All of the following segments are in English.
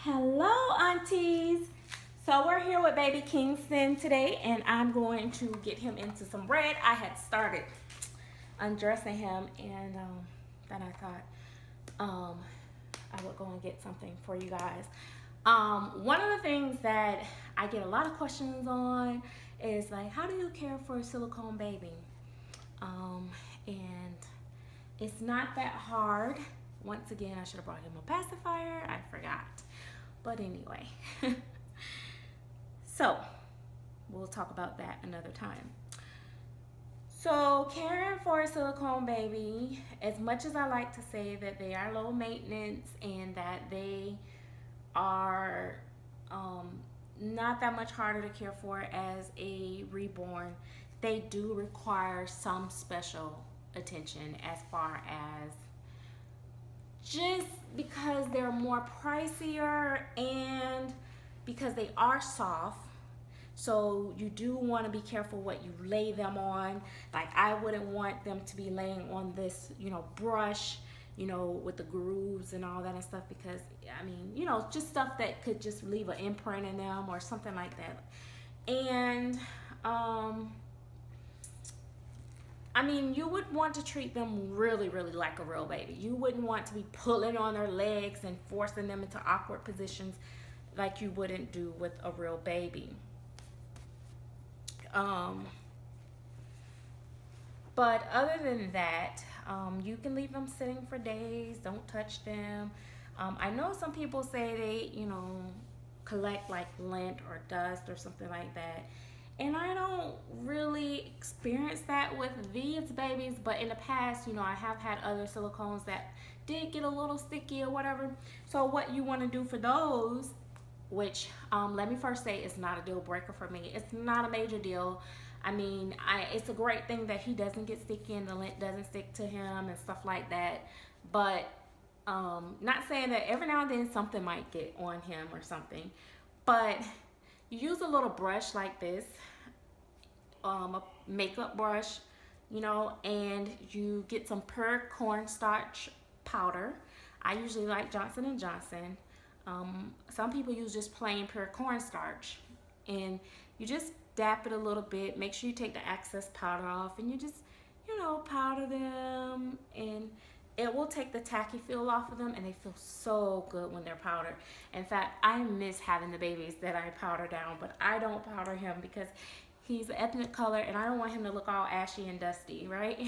Hello, aunties. So we're here with baby Kingston today, and I'm going to get him into some red. I had started undressing him, and then I thought I would go and get something for you guys. One of the things that I get a lot of questions on is like, how do you care for a silicone baby? And it's not that hard. Once again, I should have brought him a pacifier. I forgot. But anyway, so we'll talk about that another time. So, caring for a silicone baby, as much as I like to say that they are low maintenance and that they are not that much harder to care for as a reborn, they do require some special attention as far as just because they're more pricier and because they are soft. So you do want to be careful what you lay them on. Like I wouldn't want them to be laying on this, brush, with the grooves and all that and stuff because I mean, just stuff that could just leave an imprint in them or something like that. And I mean, you would want to treat them really, really like a real baby. You wouldn't want to be pulling on their legs and forcing them into awkward positions like you wouldn't do with a real baby. Um, but other than that, you can leave them sitting for days. Don't touch them. I know some people say they, collect like lint or dust or something like that. And I don't really experience that with these babies, but in the past, I have had other silicones that did get a little sticky or whatever. So what you want to do for those, which let me first say it's not a deal breaker for me. It's not a major deal. I mean, it's a great thing that he doesn't get sticky and the lint doesn't stick to him and stuff like that. But not saying that every now and then something might get on him or something. But you use a little brush like this, a makeup brush, and you get some pure cornstarch powder. I usually like Johnson and Johnson. Some people use just plain pure cornstarch, and you just dap it a little bit. Make sure you take the excess powder off, and you just, powder them, and it will take the tacky feel off of them, and they feel so good when they're powdered. In fact, I miss having the babies that I powder down, but I don't powder him because he's ethnic color, and I don't want him to look all ashy and dusty, right?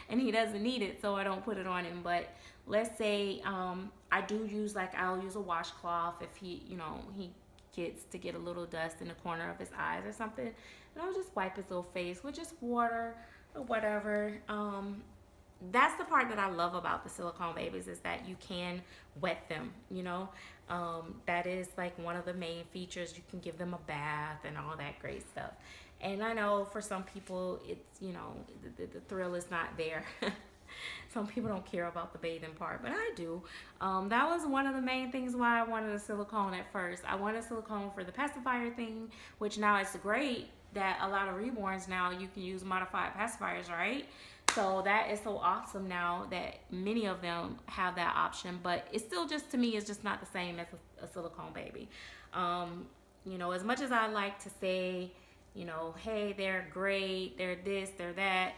And he doesn't need it, so I don't put it on him. But let's say I do use, I'll use a washcloth if he gets to get a little dust in the corner of his eyes or something, and I'll just wipe his little face with just water or whatever. That's the part that I love about the silicone babies is that you can wet them, that is like one of the main features. You can give them a bath and all that great stuff. And I know for some people it's, the thrill is not there. Some people don't care about the bathing part, but I do. That was one of the main things why I wanted a silicone at first. I wanted a silicone for the pacifier thing, which now it's great that a lot of reborns now you can use modified pacifiers, right? So that is so awesome now that many of them have that option, but it's still just, to me, it's just not the same as a silicone baby. As much as I like to say, hey, they're great, they're this, they're that,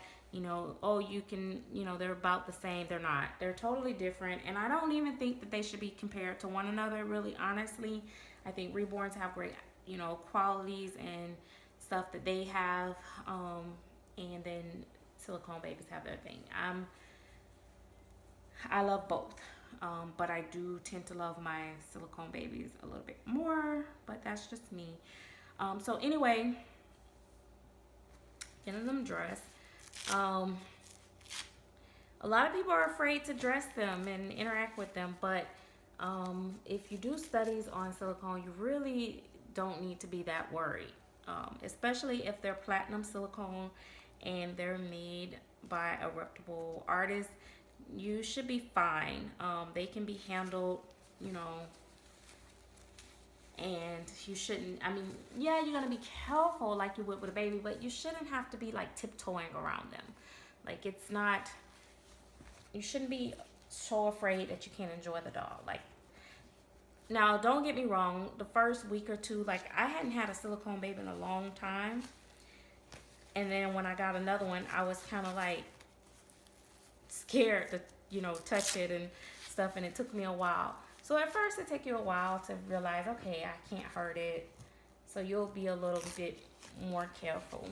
oh, you can, they're about the same. They're not. They're totally different. And I don't even think that they should be compared to one another, really, honestly. I think reborns have great, qualities and stuff that they have. And then silicone babies have their thing. I love both. But I do tend to love my silicone babies a little bit more, but that's just me. So anyway, getting them dressed. A lot of people are afraid to dress them and interact with them, but if you do studies on silicone, you really don't need to be that worried, especially if they're platinum silicone and they're made by a reputable artist. You should be fine. They can be handled, and you shouldn't, I mean, yeah, you're gonna be careful like you would with a baby, but you shouldn't have to be like tiptoeing around them. Like, it's not, you shouldn't be so afraid that you can't enjoy the dog. Like, Now, don't get me wrong, the first week or two, like I hadn't had a silicone baby in a long time. And then when I got another one, I was kind of like scared to, touch it and stuff. And it took me a while. So at first, it took you a while to realize, okay, I can't hurt it. So you'll be a little bit more careful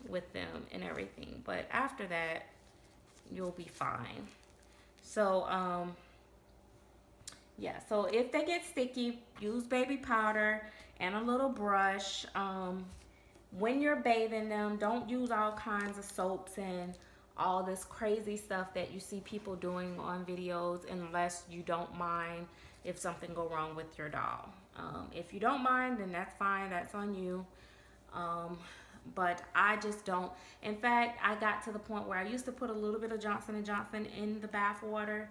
with them and everything. But after that, you'll be fine. So, yeah, so if they get sticky, use baby powder and a little brush. When you're bathing them, don't use all kinds of soaps and all this crazy stuff that you see people doing on videos unless you don't mind if something go wrong with your doll. If you don't mind, then that's fine. That's on you. Um, but I just don't. In fact, I got to the point where I used to put a little bit of Johnson and Johnson in the bath water.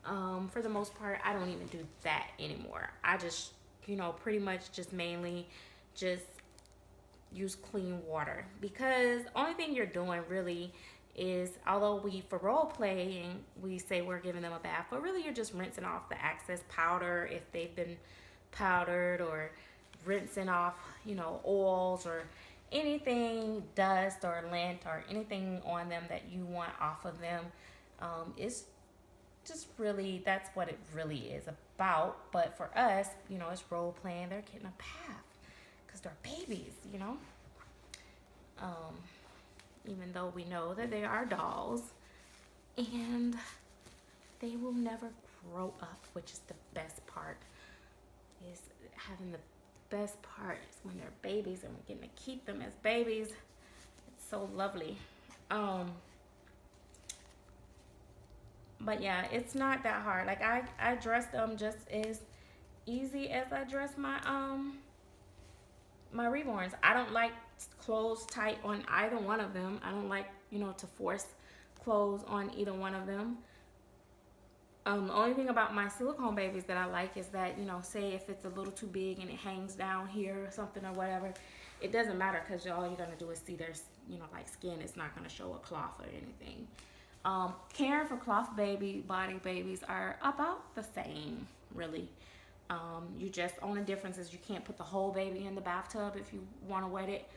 For the most part, I don't even do that anymore. I just, pretty much just mainly just use clean water, because the only thing you're doing really is, although we for role playing we say we're giving them a bath, but really you're just rinsing off the excess powder if they've been powdered, or rinsing off oils or anything, dust or lint or anything on them that you want off of them. It's just really, that's what it really is about. But for us, it's role playing. They're getting a bath because they're babies. Um, Even though we know that they are dolls and they will never grow up, which is the best part. Is having the best part is when they're babies and we're getting to keep them as babies. It's so lovely. But yeah, it's not that hard. Like I dress them just as easy as I dress my reborns. I don't like clothes tight on either one of them. I don't like, to force clothes on either one of them. The only thing about my silicone babies that I like is that, say if it's a little too big and it hangs down here or something or whatever, it doesn't matter, because all you're going to do is see their, like skin. It's not going to show a cloth or anything. Caring for cloth body babies are about the same, really. You just, only difference is you can't put the whole baby in the bathtub if you want to wet it,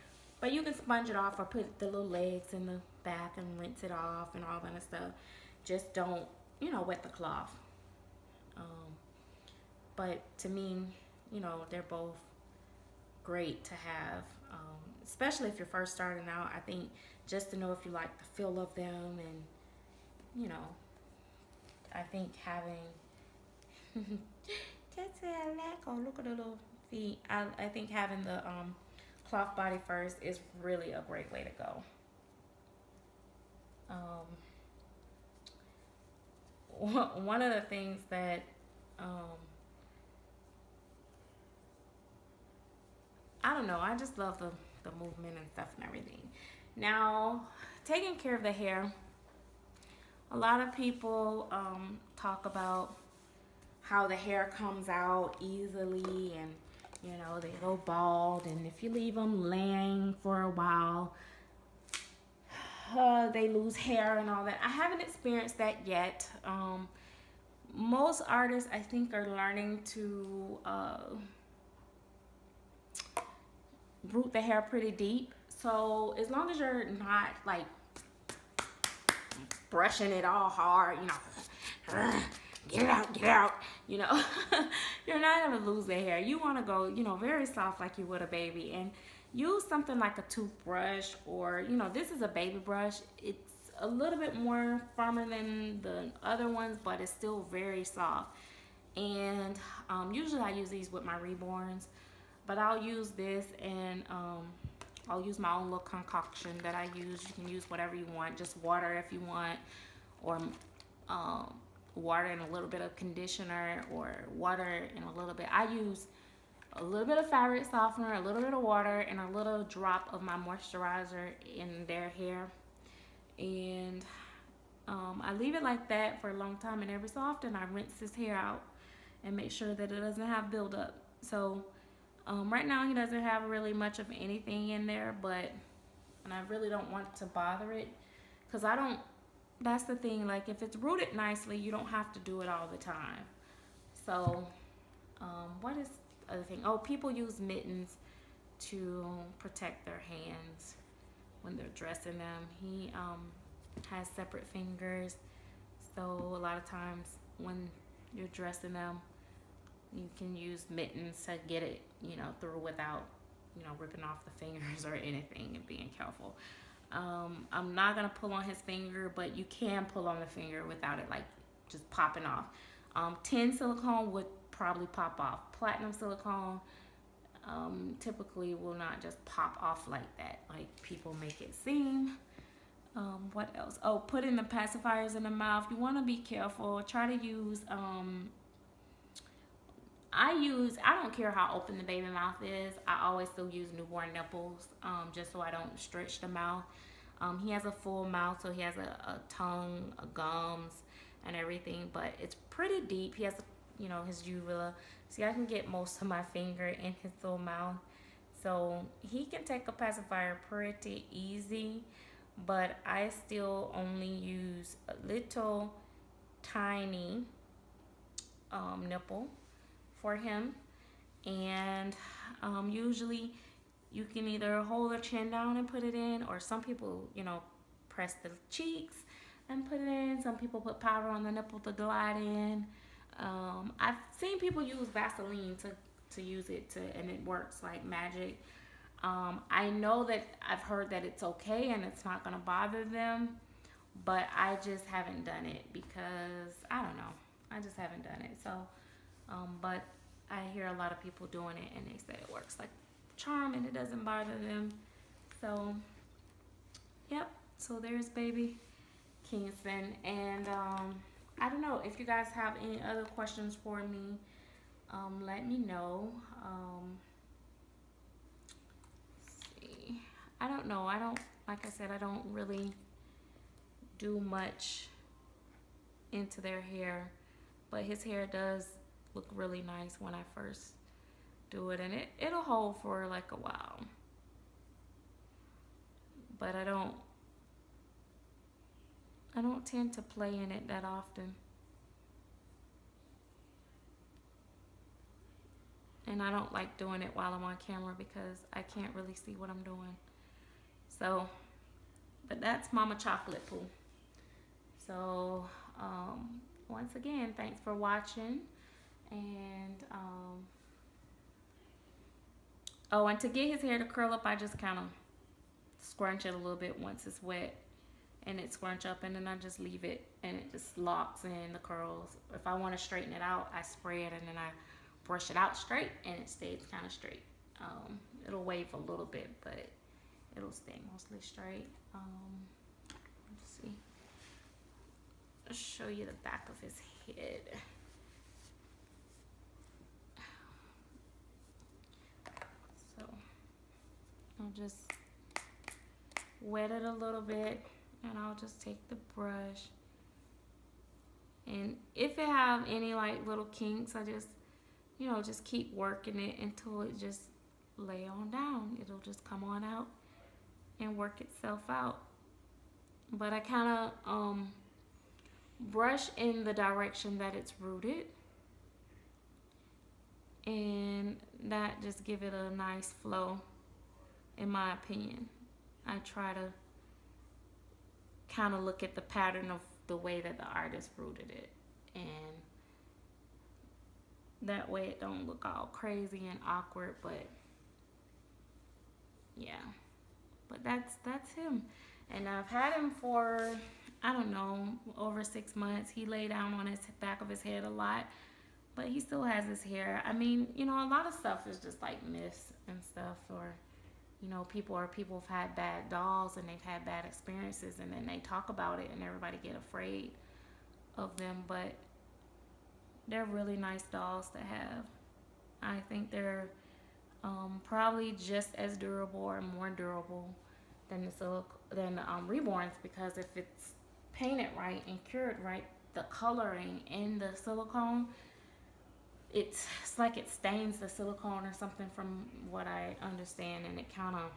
but you can sponge it off or put the little legs in the bath and rinse it off and all that stuff. Just don't, wet the cloth. But to me, they're both great to have, especially if you're first starting out. I think just to know if you like the feel of them, and I think having that's it, look at the little feet. I think having the cloth body first is really a great way to go. One of the things that I don't know, I just love the movement and stuff and everything. Now, taking care of the hair, a lot of people talk about how the hair comes out easily, and they go bald, and if you leave them laying for a while, they lose hair and all that. I haven't experienced that yet. Most artists, I think, are learning to root the hair pretty deep. So as long as you're not like brushing it all hard, get out, you're not gonna lose the hair. You want to go, very soft like you would a baby, and use something like a toothbrush, or this is a baby brush. It's a little bit more firmer than the other ones, but it's still very soft. And usually I use these with my reborns, but I'll use this, and I'll use my own little concoction that I use. You can use whatever you want, just water if you want, or water and a little bit of conditioner, or water and a little bit. I use a little bit of fabric softener, a little bit of water, and a little drop of my moisturizer in their hair. And I leave it like that for a long time, and every so often I rinse his hair out and make sure that it doesn't have buildup. So right now he doesn't have really much of anything in there, and I really don't want to bother it, because that's the thing, like if it's rooted nicely, you don't have to do it all the time. So What is the other thing? Oh, people use mittens to protect their hands when they're dressing them. He has separate fingers, so a lot of times when you're dressing them, you can use mittens to get it, through without, ripping off the fingers or anything and being careful. I'm not gonna pull on his finger, but you can pull on the finger without it like just popping off. Tin silicone would probably pop off. Platinum silicone typically will not just pop off like that, like people make it seem. What else? Oh, putting the pacifiers in the mouth. You want to be careful. Try to use. I don't care how open the baby mouth is. I always still use newborn nipples, just so I don't stretch the mouth. He has a full mouth, so he has a tongue, a gums, and everything, but it's pretty deep. He has, his uvula. See, I can get most of my finger in his little mouth. So he can take a pacifier pretty easy, but I still only use a little tiny nipple for him. And usually you can either hold the chin down and put it in, or some people, press the cheeks and put it in. Some people put powder on the nipple to glide in. I've seen people use Vaseline to use it and it works like magic. I know that I've heard that it's okay and it's not going to bother them, but I just haven't done it because I don't know. I just haven't done it. So, but I hear a lot of people doing it and they say it works like charm and it doesn't bother them. So, yep. So there's baby Kingston. And I don't know if you guys have any other questions for me. Let me know. Let's see. I don't know. Like I said, I don't really do much into their hair, but his hair does look really nice when I first do it, and it'll hold for like a while. But I don't tend to play in it that often. And I don't like doing it while I'm on camera because I can't really see what I'm doing. So, but that's Mama Chocolate Poo. So, once again, thanks for watching. And, oh, and to get his hair to curl up, I just kind of scrunch it a little bit once it's wet. And it scrunch up, and then I just leave it, and it just locks in the curls. If I want to straighten it out, I spray it, and then I brush it out straight, and it stays kind of straight. It'll wave a little bit, but it'll stay mostly straight. Let's see. I'll show you the back of his head. So I'll just wet it a little bit, and I'll just take the brush, and if it have any like little kinks, I just just keep working it until it just lay on down. It'll just come on out and work itself out. But I kind of brush in the direction that it's rooted, and that just give it a nice flow, in my opinion. I try to kind of look at the pattern of the way that the artist rooted it, and that way it don't look all crazy and awkward. But yeah, but that's him. And I've had him for, I don't know, over 6 months. He lay down on his back of his head a lot, but he still has his hair. I mean, a lot of stuff is just like myths and stuff, or people have had bad dolls and they've had bad experiences, and then they talk about it and everybody get afraid of them. But they're really nice dolls to have. I think they're probably just as durable or more durable than the reborns, because if it's painted right and cured right, the coloring in the silicone, it's like it stains the silicone or something, from what I understand, and it kind of,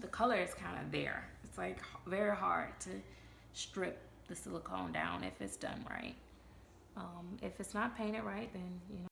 the color is kind of there. It's like very hard to strip the silicone down if it's done right. If it's not painted right, then